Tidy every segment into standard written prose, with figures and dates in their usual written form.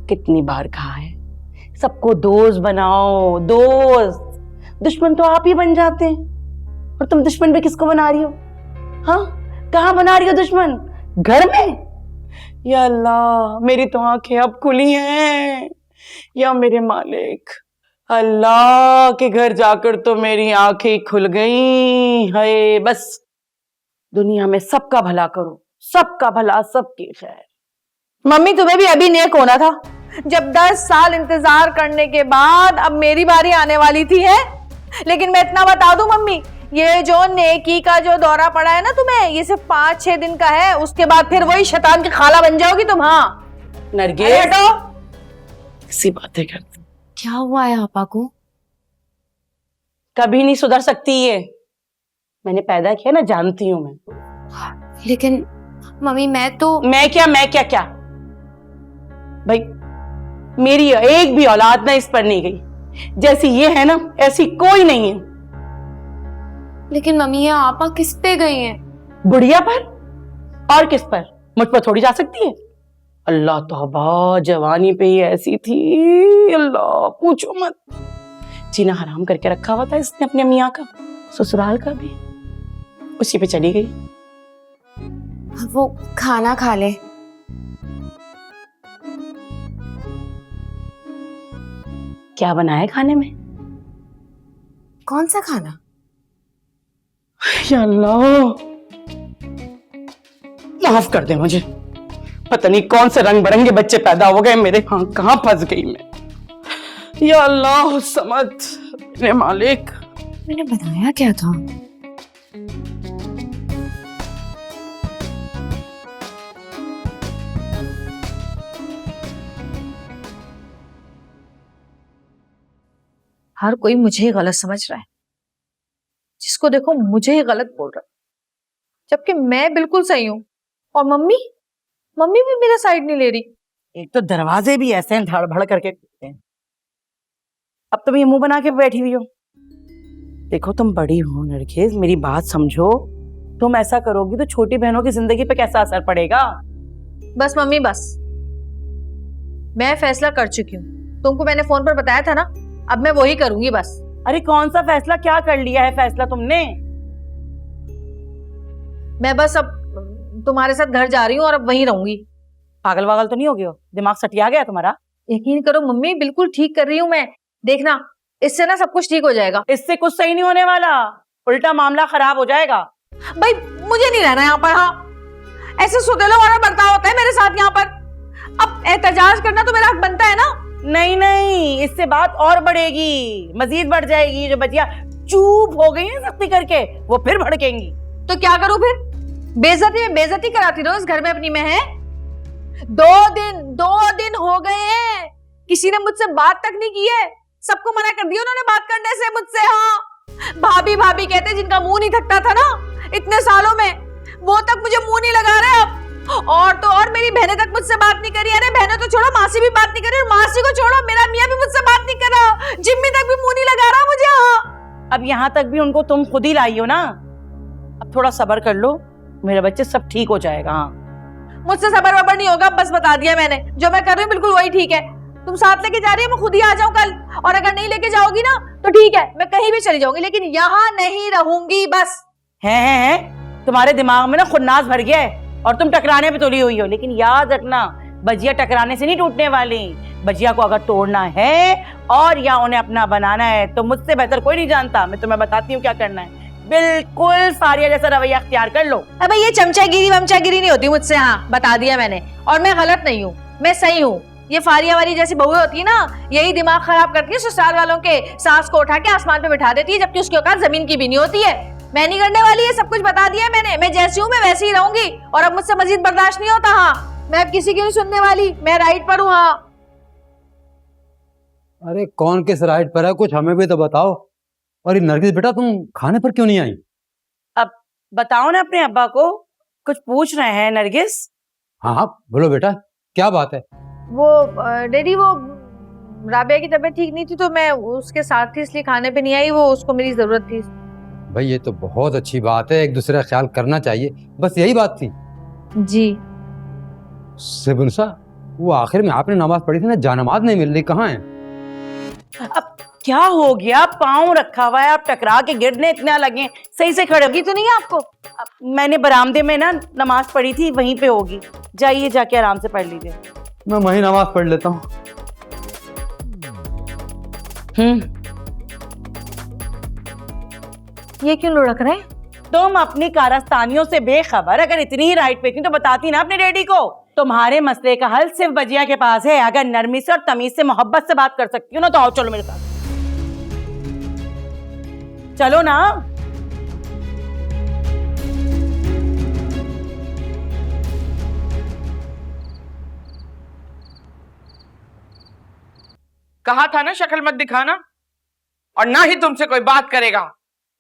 कितनी बार कहा है, सबको दोस्त बनाओ, दोस्त। दुश्मन तो आप ही बन जाते हैं। और तुम दुश्मन भी किसको बना रही हो? हाँ, कहाँ बना रही हो दुश्मन? घर में? या अल्लाह, मेरी तो आंखें अब खुली हैं। या मेरे मालिक, अल्लाह के घर जाकर तो मेरी आंखें खुल गई। हाय, बस दुनिया में सबका भला करो, सबका भला, सबकी खैर। मम्मी तुम्हें भी अभी नेक होना था, जब 10 साल इंतजार करने के बाद अब मेरी बारी आने वाली थी है। लेकिन मैं इतना बता दूं मम्मी, ये जो नेकी का जो दौरा पड़ा है ना तुम्हें, ये सिर्फ 5-6 दिन का है। उसके बाद फिर वही शैतान की खाला बन जाओगी तुम। हाँ नरगिस, किसी बातें करती। क्या हुआ है आपा को? कभी नहीं सुधर सकती ये। मैंने पैदा किया ना, जानती हूं मैं। लेकिन मम्मी मैं क्या भाई, मेरी एक भी औलाद ना इस पर नहीं गई। जैसी ये है ना, ऐसी कोई नहीं है। लेकिन मम्मी ये आपा किस पे गई हैं? बुढ़िया पर और किस पर? मुझ पर थोड़ी जा सकती है। अल्लाह तौबा, जवानी पे ही ऐसी थी, अल्लाह पूछो मत। जीना हराम करके रखा हुआ था इसने अपने मियाँ का, ससुराल का भी। उसी पे चली गई। वो खाना खा ले। क्या बनाया खाने में? कौन सा खाना? या अल्लाह, माफ कर दे मुझे। पता नहीं कौन से रंग बिरंगे बच्चे पैदा हो गए मेरे। हाँ, कहाँ फंस गई मैं। या अल्लाह समझ, मेरे मालिक। मैंने बनाया क्या था? हर कोई मुझे ही गलत समझ रहा है, जिसको देखो मुझे ही गलत बोल रहा है, जबकि मैं बिल्कुल सही हूँ। और मम्मी भी मेरा साइड नहीं ले रही। एक तो दरवाजे भी ऐसे हैं धड़-भड़ करके खुलते हैं। अब तुम ये मुंह बना के बैठी हुई हो। देखो तुम बड़ी हो नरगिस, मेरी बात समझो। तुम ऐसा करोगी तो छोटी बहनों की जिंदगी पे कैसा असर पड़ेगा? बस मम्मी बस, मैं फैसला कर चुकी हूँ। तुमको मैंने फोन पर बताया था ना, अब मैं वही करूंगी बस। अरे कौन सा फैसला? क्या कर लिया है फैसला तुमने? मैं बस अब तुम्हारे साथ घर जा रही हूँ और अब वहीं रहूंगी। पागल वागल तो नहीं हो गए हो? दिमाग सटिया गया तुम्हारा? यकीन करो मम्मी, बिल्कुल ठीक कर रही हूँ मैं। देखना, इससे ना सब कुछ ठीक हो जाएगा। इससे कुछ सही नहीं होने वाला, उल्टा मामला खराब हो जाएगा। भाई मुझे नहीं रहना यहाँ पर। हाँ, ऐसे सुतेलों वाला बर्ताव होता है मेरे साथ यहाँ पर। अब एहतजाज करना तो मेरा हक बनता है ना। नहीं, इससे बात और बढ़ेगी, मजीद बढ़ जाएगी। जो बच्चियां चुप हो गई हैं सख्ती करके, वो फिर भड़केंगी। तो क्या करूं फिर? बेइज्जती में बेइज्जती कराती रहो इस घर में अपनी में है। 2 दिन हो गए हैं, किसी ने मुझसे बात तक नहीं की है। सबको मना कर दिया उन्होंने बात करने से मुझसे। हाँ, भाभी कहते जिनका मुंह नहीं थकता था ना इतने सालों में, वो तक मुझे मुंह नहीं लगा रहे अब। और तो और मेरी बहनें तक मुझसे बात नहीं करी। अरे बहनें तो छोड़ो, मासी भी बात नहीं करी। और मासी को छोड़ो, मेरा मियाँ भी मुझसे बात नहीं कर रहा। जिम्मी तक भी मुंह नहीं लगा रहा मुझे। हाँ, अब यहाँ तक भी उनको तुम खुद ही लाई हो ना। अब थोड़ा सब्र कर लो मेरे बच्चे, सब ठीक हो जाएगा। हाँ, मुझसे सबर वबर नहीं होगा, बस बता दिया मैंने। जो मैं कर रही हूँ बिल्कुल वही ठीक है। तुम साथ लेके जा रही हो, मैं खुद ही आ जाऊं कल। और अगर नहीं लेके जाओगी ना तो ठीक है, मैं कहीं भी चली जाऊंगी, लेकिन यहाँ नहीं रहूंगी बस। है तुम्हारे दिमाग में ना खुन्नास भर गया है और तुम टकराने पे तुली हुई हो। लेकिन याद रखना, बजिया टकराने से नहीं टूटने वाली। बजिया को अगर तोड़ना है और या उन्हें अपना बनाना है तो मुझसे बेहतर कोई नहीं जानता। मैं तुम्हें बताती हूँ क्या करना है। बिल्कुल सारिया जैसा रवैया अख्तियार कर लो। अबे ये चमचागिरी वमचागिरी नहीं होती मुझसे। हाँ, बता दिया मैंने। और मैं गलत नहीं हूँ, मैं सही हूँ। ये फारिया वारी जैसी बहुएं होती है ना, यही दिमाग खराब करती है। ससुराल वालों के सास को उठा के आसमान पे बिठा देती है, जबकि उसकी औकात जमीन की भी नहीं होती है। मैं नहीं करने वाली है, सब कुछ बता दिया मैंने। मैं जैसी हूँ मैं वैसी ही रहूंगी और अब मुझसे मजीद बर्दाश्त नहीं होता। हाँ, मैं अब किसी की नहीं सुनने वाली, मैं राइट पर हूँ। हाँ, अरे कौन किस राइट पर है, कुछ हमें भी तो बताओ। और ये नरगिस बेटा, तुम खाने पर क्यों नहीं आई? अब बताओ ना अपने अब्बा को, कुछ पूछ रहे हैं नरगिस। हाँ बोलो बेटा, क्या बात है? वो डैडी, वो राबिया की तबीयत ठीक नहीं थी तो मैं उसके साथ थी, इसलिए खाने पे नहीं आई। वो उसको मेरी जरूरत थी। भाई ये तो बहुत अच्छी बात है, एक दूसरे का ख्याल करना चाहिए, बस यही बात थी। जी। सिबुनसा, वो आखिर में आपने नमाज पढ़ी थी ना, जानमाज नहीं मिल रही, कहाँ है? अब क्या हो गया? पाँव रखा हुआ है, आप टकरा के गिरने इतना लगे, सही से खड़े होगी तो नहीं है आपको? मैंने बरामदे में ना नमाज पढ़ी थी, वहीं पे होगी, जाइए जाके आराम से पढ़ लीजिए। मैं वहीं नमाज पढ़ लेता हूँ। ये क्यों लुढ़क रहे हैं? तुम अपनी कारस्तानियों से बेखबर, अगर इतनी ही राइट पे थी तो बताती ना अपने डैडी को। तुम्हारे मसले का हल सिर्फ बजिया के पास है। अगर नरमी से और तमीज से मोहब्बत से बात कर सकती हो ना तो आओ, चलो मेरे साथ, चलो ना। कहा था ना शक्ल मत दिखाना, और ना ही तुमसे कोई बात करेगा।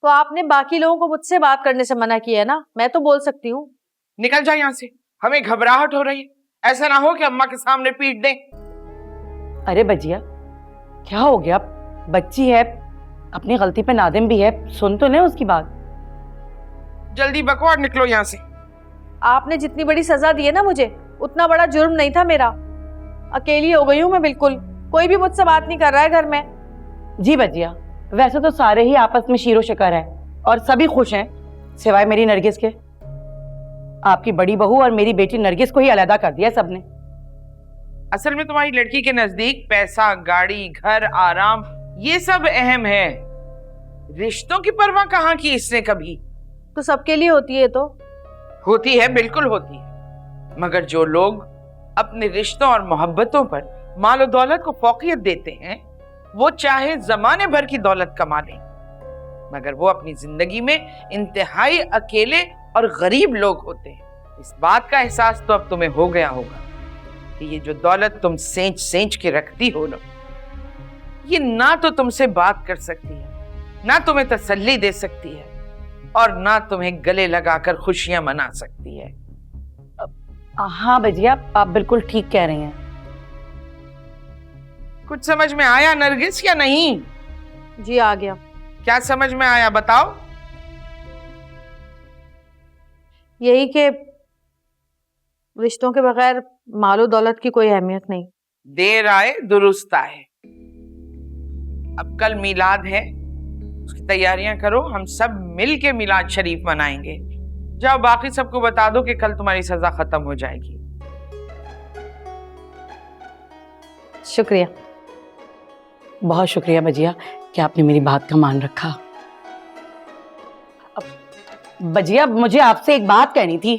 तो आपने बाकी लोगों को मुझसे बात करने से मना किया है ना, मैं तो बोल सकती हूँ। निकल जा यहाँ से, हमें घबराहट हो रही है। ऐसा ना हो कि अम्मा के सामने पीट दें। अरे बजिया, क्या हो गया? बच्ची है, अपनी गलती पे नादिम भी है, सुन तो ले उसकी बात। जल्दी बको और निकलो यहाँ से। आपने जितनी बड़ी सजा दी है ना मुझे, उतना बड़ा जुर्म नहीं था मेरा। अकेली हो गई हूँ मैं बिल्कुल, कोई भी मुझसे बात नहीं कर रहा है घर में। जी बजिया, वैसे तो सारे ही आपस में शीरो शिकार है और सभी खुश हैं, सिवाय मेरी नरगिस के। आपकी बड़ी बहू और मेरी बेटी नरगिस को ही अलग कर दिया सबने। असल में तुम्हारी लड़की के नजदीक पैसा, गाड़ी, घर, आराम, ये सब अहम है। रिश्तों की परवाह कहाँ की इसने कभी? तो सबके लिए होती है। तो होती है, बिल्कुल होती है, मगर जो लोग अपने रिश्तों और मोहब्बतों पर माल और दौलत को फौकियत देते हैं, वो चाहे जमाने भर की दौलत कमा लें, मगर वो अपनी जिंदगी में इंतहाई अकेले और गरीब लोग होते हैं। इस बात का एहसास तो अब तुम्हें हो गया होगा कि ये जो दौलत तुम सेंच सेंच के रखती हो ना, ये ना तो तुमसे बात कर सकती है, ना तुम्हें तसल्ली दे सकती है, और ना तुम्हें गले लगाकर खुशियां मना सकती है। हाँ बजिया, आप बिल्कुल ठीक कह रही हैं। कुछ समझ में आया नरगिस या नहीं? जी आ गया। क्या समझ में आया बताओ? यही कि रिश्तों के बगैर मालो दौलत की कोई अहमियत नहीं। देर आए दुरुस्त आए। अब कल मिलाद है, उसकी तैयारियां करो, हम सब मिल के मिलाद शरीफ मनाएंगे। जाओ बाकी सबको बता दो कि कल तुम्हारी सजा खत्म हो जाएगी। शुक्रिया। बहुत शुक्रिया बजिया कि आपने मेरी बात का मान रखा। बजिया, मुझे आपसे एक बात कहनी थी।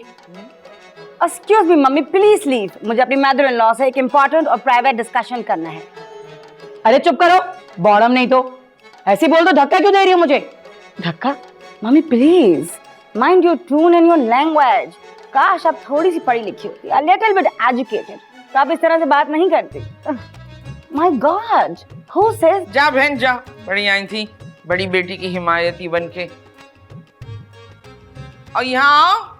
Excuse me mummy, please leave, मुझे अपनी मदर इन लॉ से एक इम्पोर्टेंट और प्राइवेट डिस्कशन करना है। अरे चुप करो, बॉडम नहीं तो ऐसे बोल दो, धक्का क्यों दे रही हो मुझे? धक्का? Mummy please mind your tone and your language. काश आप थोड़ी सी पढ़ी लिखी होती, a little bit educated, तो आप इस तरह से बात नहीं करती। My God, who says? जा बहन जा, बड़ी आई थी बड़ी बेटी की हिमायती बनके। और यहाँ